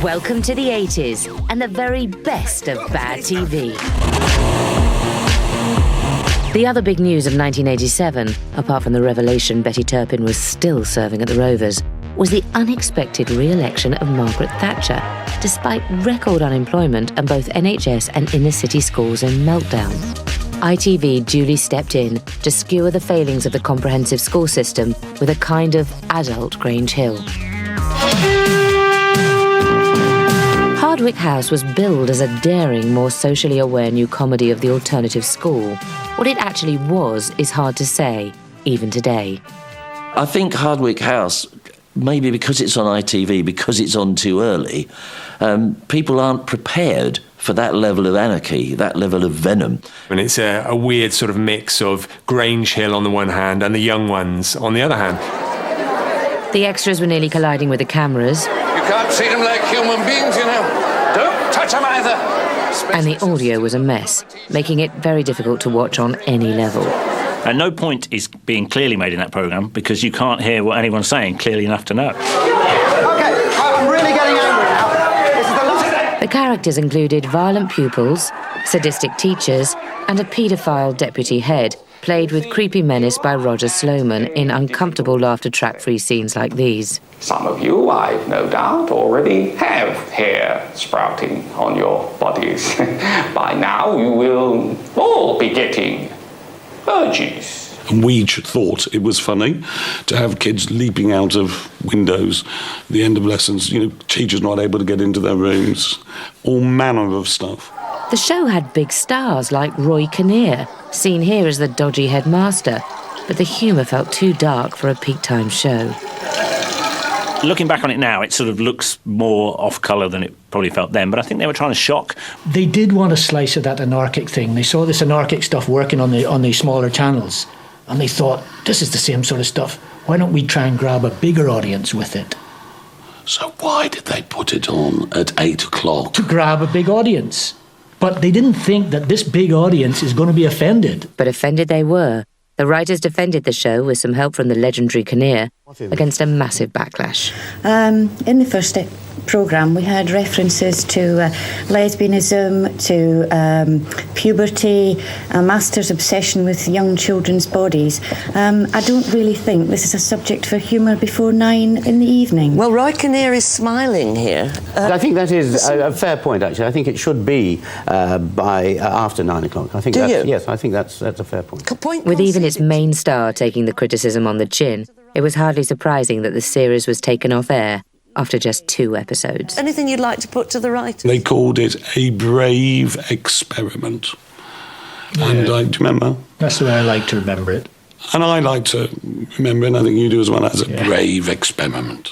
Welcome to the 80s and the very best of bad TV. The other big news of 1987, apart from the revelation Betty Turpin was still serving at the Rovers, was the unexpected re-election of Margaret Thatcher, despite record unemployment and both NHS and inner-city schools in meltdown. ITV duly stepped in to skewer the failings of the comprehensive school system with a kind of adult Grange Hill. Hardwicke House was billed as a daring, more socially aware new comedy of the alternative school. What it actually was is hard to say, even today. I think Hardwicke House, maybe because it's on ITV, because it's on too early, people aren't prepared for that level of anarchy, that level of venom. And it's a weird sort of mix of Grange Hill on the one hand and the young ones on the other hand. The extras were nearly colliding with the cameras. You can't treat them like human beings, you know. Don't touch them either. And the audio was a mess, making it very difficult to watch on any level. At no point is being clearly made in that programme because you can't hear what anyone's saying clearly enough to know. OK, I'm really getting angry now. This is the last... The characters included violent pupils, sadistic teachers, and a paedophile deputy head, played with creepy menace by Roger Sloman in uncomfortable laughter-track-free scenes like these. Some of you, I've no doubt, already have hair sprouting on your bodies. By now, you will all be getting urges. And we thought it was funny to have kids leaping out of windows, the end of lessons, teachers not able to get into their rooms, all manner of stuff. The show had big stars like Roy Kinnear, seen here as the dodgy headmaster, but the humour felt too dark for a peak-time show. Looking back on it now, it sort of looks more off-colour than it probably felt then, but I think they were trying to shock. They did want a slice of that anarchic thing. They saw this anarchic stuff working on the smaller channels, and they thought, this is the same sort of stuff. Why don't we try and grab a bigger audience with it? So why did they put it on at 8 o'clock? To grab a big audience. But they didn't think that this big audience is going to be offended. But offended they were. The writers defended the show with some help from the legendary Kinnear against a massive backlash. In the first programme, we had references to lesbianism, to puberty, a master's obsession with young children's bodies. I don't really think this is a subject for humour before 9 in the evening. Well, Roy Kinnear is smiling here. I think that is a fair point, actually. I think it should be by after 9 o'clock. I think yes, I think that's a fair point. With even its main star taking the criticism on the chin, it was hardly surprising that the series was taken off air after just 2 episodes. Anything you'd like to put to the writers? They called it a brave experiment. Yeah. And do you remember? That's the way I like to remember it. And I like to remember it, and I think you do as well, as a brave experiment.